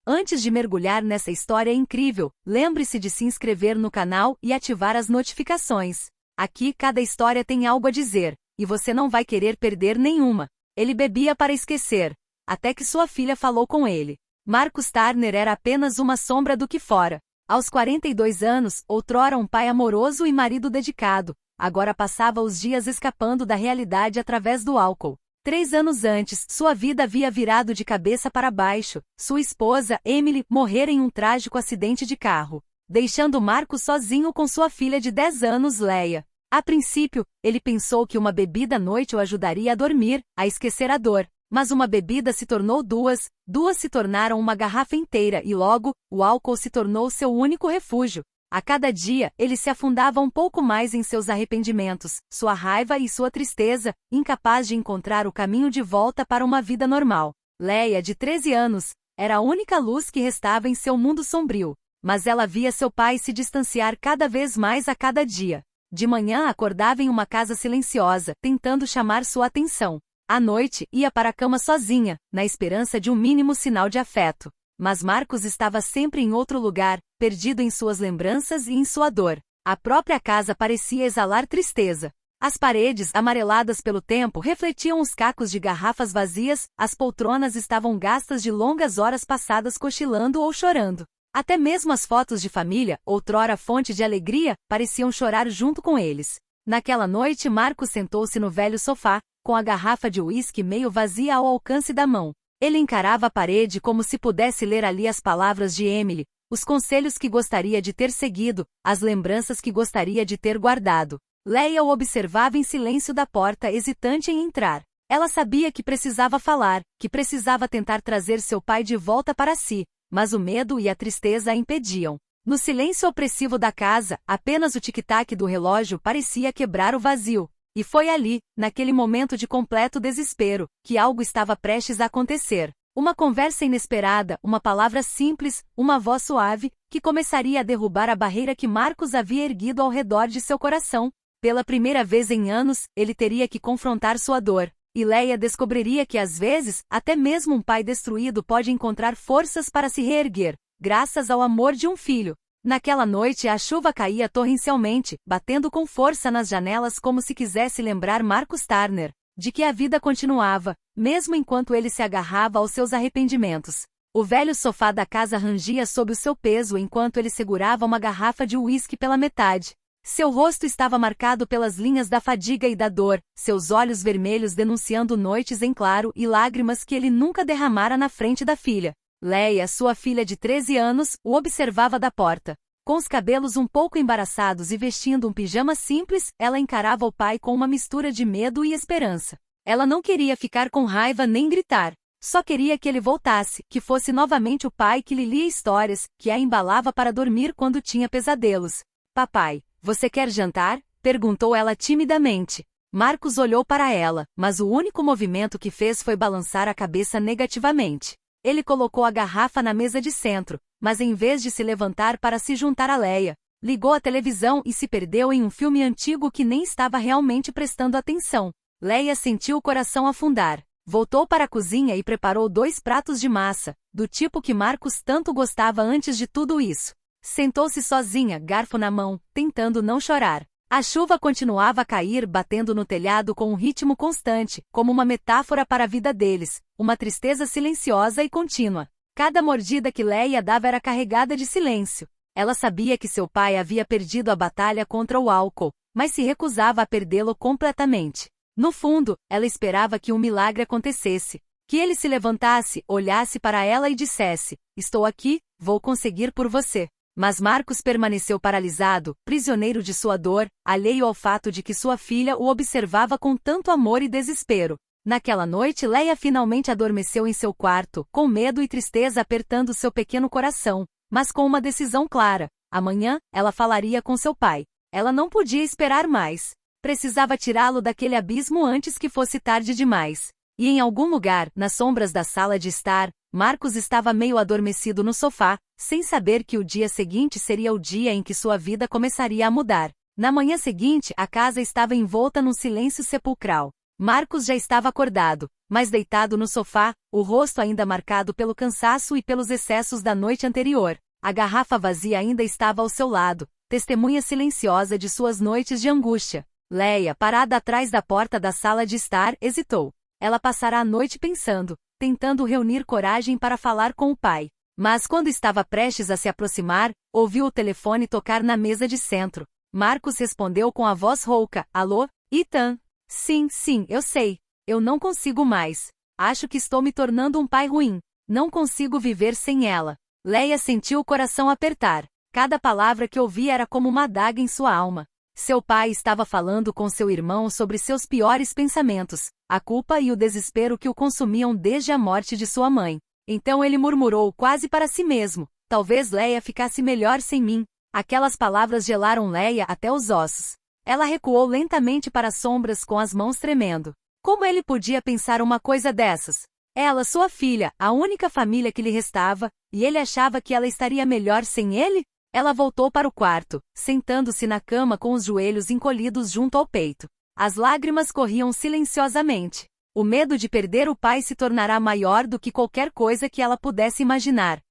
Antes de mergulhar nessa história incrível, lembre-se de se inscrever no canal e ativar as notificações. Aqui cada história tem algo a dizer, e você não vai querer perder nenhuma. Ele bebia para esquecer, até que sua filha falou com ele. Marcus Turner era apenas uma sombra do que fora. Aos 42 anos, outrora um pai amoroso e marido dedicado, agora passava os dias escapando da realidade através do álcool. 3 anos antes, sua vida havia virado de cabeça para baixo. Sua esposa, Emily, morrera em um trágico acidente de carro, deixando Marcus sozinho com sua filha de 10 anos, Leia. A princípio, ele pensou que uma bebida à noite o ajudaria a dormir, a esquecer a dor. Mas uma bebida se tornou duas se tornaram uma garrafa inteira e logo, o álcool se tornou seu único refúgio. A cada dia, ele se afundava um pouco mais em seus arrependimentos, sua raiva e sua tristeza, incapaz de encontrar o caminho de volta para uma vida normal. Leia, de 13 anos, era a única luz que restava em seu mundo sombrio. Mas ela via seu pai se distanciar cada vez mais a cada dia. De manhã acordava em uma casa silenciosa, tentando chamar sua atenção. À noite, ia para a cama sozinha, na esperança de um mínimo sinal de afeto. Mas Marcus estava sempre em outro lugar, perdido em suas lembranças e em sua dor. A própria casa parecia exalar tristeza. As paredes, amareladas pelo tempo, refletiam os cacos de garrafas vazias, as poltronas estavam gastas de longas horas passadas cochilando ou chorando. Até mesmo as fotos de família, outrora fonte de alegria, pareciam chorar junto com eles. Naquela noite Marcus sentou-se no velho sofá, com a garrafa de uísque meio vazia ao alcance da mão. Ele encarava a parede como se pudesse ler ali as palavras de Emily, os conselhos que gostaria de ter seguido, as lembranças que gostaria de ter guardado. Leia o observava em silêncio da porta, hesitante em entrar. Ela sabia que precisava falar, que precisava tentar trazer seu pai de volta para si, mas o medo e a tristeza a impediam. No silêncio opressivo da casa, apenas o tic-tac do relógio parecia quebrar o vazio. E foi ali, naquele momento de completo desespero, que algo estava prestes a acontecer. Uma conversa inesperada, uma palavra simples, uma voz suave, que começaria a derrubar a barreira que Marcus havia erguido ao redor de seu coração. Pela primeira vez em anos, ele teria que confrontar sua dor. E Leia descobriria que às vezes, até mesmo um pai destruído pode encontrar forças para se reerguer, graças ao amor de um filho. Naquela noite a chuva caía torrencialmente, batendo com força nas janelas como se quisesse lembrar Marcus Turner de que a vida continuava, mesmo enquanto ele se agarrava aos seus arrependimentos. O velho sofá da casa rangia sob o seu peso enquanto ele segurava uma garrafa de uísque pela metade. Seu rosto estava marcado pelas linhas da fadiga e da dor, seus olhos vermelhos denunciando noites em claro e lágrimas que ele nunca derramara na frente da filha. Leia, sua filha de 13 anos, o observava da porta. Com os cabelos um pouco embaraçados e vestindo um pijama simples, ela encarava o pai com uma mistura de medo e esperança. Ela não queria ficar com raiva nem gritar. Só queria que ele voltasse, que fosse novamente o pai que lhe lia histórias, que a embalava para dormir quando tinha pesadelos. Papai, você quer jantar? Perguntou ela timidamente. Marcus olhou para ela, mas o único movimento que fez foi balançar a cabeça negativamente. Ele colocou a garrafa na mesa de centro, mas em vez de se levantar para se juntar a Leia, ligou a televisão e se perdeu em um filme antigo que nem estava realmente prestando atenção. Leia sentiu o coração afundar. Voltou para a cozinha e preparou 2 pratos de massa, do tipo que Marcus tanto gostava antes de tudo isso. Sentou-se sozinha, garfo na mão, tentando não chorar. A chuva continuava a cair, batendo no telhado com um ritmo constante, como uma metáfora para a vida deles, uma tristeza silenciosa e contínua. Cada mordida que Leia dava era carregada de silêncio. Ela sabia que seu pai havia perdido a batalha contra o álcool, mas se recusava a perdê-lo completamente. No fundo, ela esperava que um milagre acontecesse, que ele se levantasse, olhasse para ela e dissesse: "Estou aqui, vou conseguir por você." Mas Marcus permaneceu paralisado, prisioneiro de sua dor, alheio ao fato de que sua filha o observava com tanto amor e desespero. Naquela noite Leia finalmente adormeceu em seu quarto, com medo e tristeza apertando seu pequeno coração, mas com uma decisão clara. Amanhã, ela falaria com seu pai. Ela não podia esperar mais. Precisava tirá-lo daquele abismo antes que fosse tarde demais. E em algum lugar, nas sombras da sala de estar, Marcus estava meio adormecido no sofá, sem saber que o dia seguinte seria o dia em que sua vida começaria a mudar. Na manhã seguinte, a casa estava envolta num silêncio sepulcral. Marcos já estava acordado, mas deitado no sofá, o rosto ainda marcado pelo cansaço e pelos excessos da noite anterior. A garrafa vazia ainda estava ao seu lado, testemunha silenciosa de suas noites de angústia. Leia, parada atrás da porta da sala de estar, hesitou. Ela passará a noite pensando, tentando reunir coragem para falar com o pai. Mas quando estava prestes a se aproximar, ouviu o telefone tocar na mesa de centro. Marcos respondeu com a voz rouca: Alô, Ethan? Sim, eu sei. Eu não consigo mais. Acho que estou me tornando um pai ruim. Não consigo viver sem ela. Leia sentiu o coração apertar. Cada palavra que ouvia era como uma adaga em sua alma. Seu pai estava falando com seu irmão sobre seus piores pensamentos, a culpa e o desespero que o consumiam desde a morte de sua mãe. Então ele murmurou quase para si mesmo: talvez Leia ficasse melhor sem mim. Aquelas palavras gelaram Leia até os ossos. Ela recuou lentamente para as sombras com as mãos tremendo. Como ele podia pensar uma coisa dessas? Ela, sua filha, a única família que lhe restava, e ele achava que ela estaria melhor sem ele? Ela voltou para o quarto, sentando-se na cama com os joelhos encolhidos junto ao peito. As lágrimas corriam silenciosamente. O medo de perder o pai se tornará maior do que qualquer coisa que ela pudesse imaginar.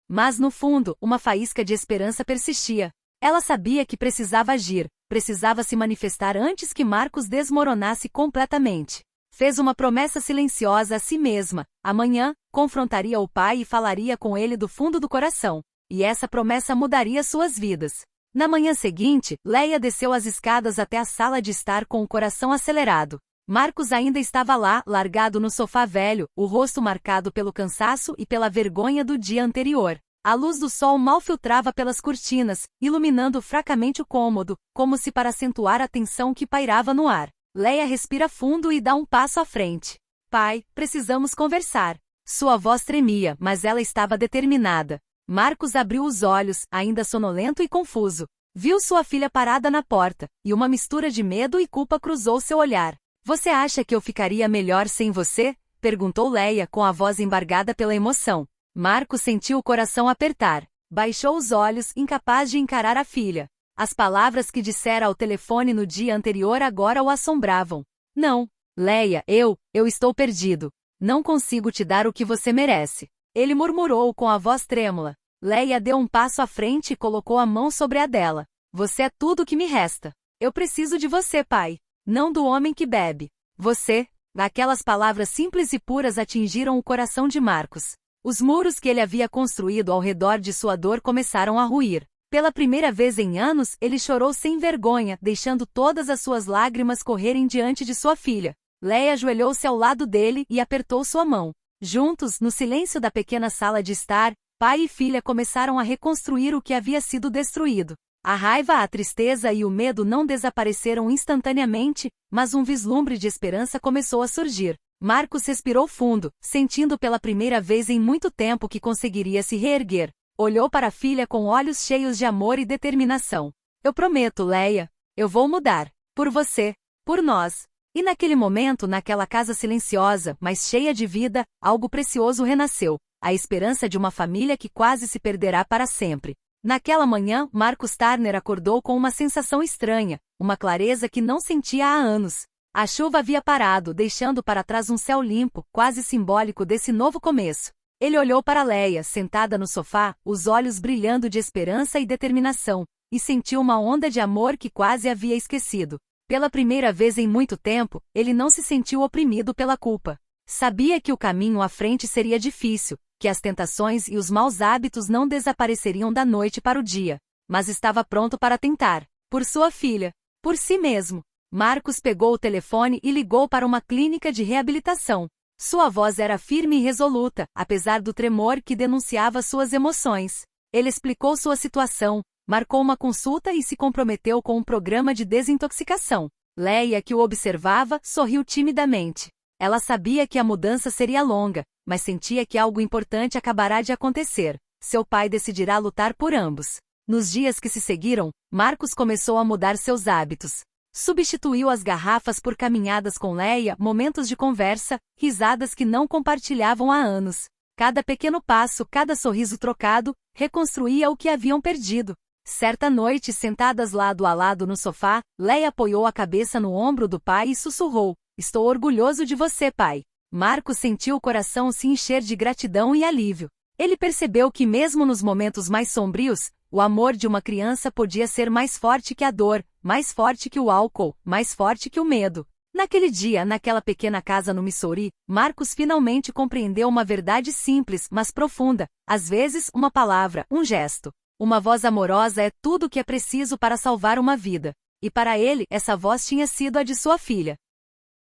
Mas no fundo, uma faísca de esperança persistia. Ela sabia que precisava agir, precisava se manifestar antes que Marcos desmoronasse completamente. Fez uma promessa silenciosa a si mesma: amanhã, confrontaria o pai e falaria com ele do fundo do coração. E essa promessa mudaria suas vidas. Na manhã seguinte, Leia desceu as escadas até a sala de estar com o coração acelerado. Marcos ainda estava lá, largado no sofá velho, o rosto marcado pelo cansaço e pela vergonha do dia anterior. A luz do sol mal filtrava pelas cortinas, iluminando fracamente o cômodo, como se para acentuar a tensão que pairava no ar. Leia respira fundo e dá um passo à frente. Pai, precisamos conversar. Sua voz tremia, mas ela estava determinada. Marcos abriu os olhos, ainda sonolento e confuso. Viu sua filha parada na porta, e uma mistura de medo e culpa cruzou seu olhar. Você acha que eu ficaria melhor sem você? Perguntou Leia com a voz embargada pela emoção. Marcos sentiu o coração apertar. Baixou os olhos, incapaz de encarar a filha. As palavras que dissera ao telefone no dia anterior agora o assombravam. Não, Leia, eu estou perdido. Não consigo te dar o que você merece. Ele murmurou com a voz trêmula. Leia deu um passo à frente e colocou a mão sobre a dela. Você é tudo o que me resta. Eu preciso de você, pai. Não do homem que bebe. Você. Aquelas palavras simples e puras atingiram o coração de Marcos. Os muros que ele havia construído ao redor de sua dor começaram a ruir. Pela primeira vez em anos, ele chorou sem vergonha, deixando todas as suas lágrimas correrem diante de sua filha. Leia ajoelhou-se ao lado dele e apertou sua mão. Juntos, no silêncio da pequena sala de estar, pai e filha começaram a reconstruir o que havia sido destruído. A raiva, a tristeza e o medo não desapareceram instantaneamente, mas um vislumbre de esperança começou a surgir. Marcos respirou fundo, sentindo pela primeira vez em muito tempo que conseguiria se reerguer. Olhou para a filha com olhos cheios de amor e determinação. Eu prometo, Leia. Eu vou mudar. Por você. Por nós. E naquele momento, naquela casa silenciosa, mas cheia de vida, algo precioso renasceu. A esperança de uma família que quase se perderá para sempre. Naquela manhã, Marcos Turner acordou com uma sensação estranha, uma clareza que não sentia há anos. A chuva havia parado, deixando para trás um céu limpo, quase simbólico desse novo começo. Ele olhou para Leia, sentada no sofá, os olhos brilhando de esperança e determinação, e sentiu uma onda de amor que quase havia esquecido. Pela primeira vez em muito tempo, ele não se sentiu oprimido pela culpa. Sabia que o caminho à frente seria difícil, que as tentações e os maus hábitos não desapareceriam da noite para o dia, mas estava pronto para tentar, por sua filha, por si mesmo. Marcos pegou o telefone e ligou para uma clínica de reabilitação. Sua voz era firme e resoluta, apesar do tremor que denunciava suas emoções. Ele explicou sua situação, marcou uma consulta e se comprometeu com um programa de desintoxicação. Leia, que o observava, sorriu timidamente. Ela sabia que a mudança seria longa, mas sentia que algo importante acabará de acontecer. Seu pai decidirá lutar por ambos. Nos dias que se seguiram, Marcos começou a mudar seus hábitos. Substituiu as garrafas por caminhadas com Leia, momentos de conversa, risadas que não compartilhavam há anos. Cada pequeno passo, cada sorriso trocado, reconstruía o que haviam perdido. Certa noite, sentadas lado a lado no sofá, Leia apoiou a cabeça no ombro do pai e sussurrou: Estou orgulhoso de você, pai. Marcos sentiu o coração se encher de gratidão e alívio. Ele percebeu que mesmo nos momentos mais sombrios, o amor de uma criança podia ser mais forte que a dor, mais forte que o álcool, mais forte que o medo. Naquele dia, naquela pequena casa no Missouri, Marcos finalmente compreendeu uma verdade simples, mas profunda. Às vezes, uma palavra, um gesto, uma voz amorosa é tudo o que é preciso para salvar uma vida. E para ele, essa voz tinha sido a de sua filha.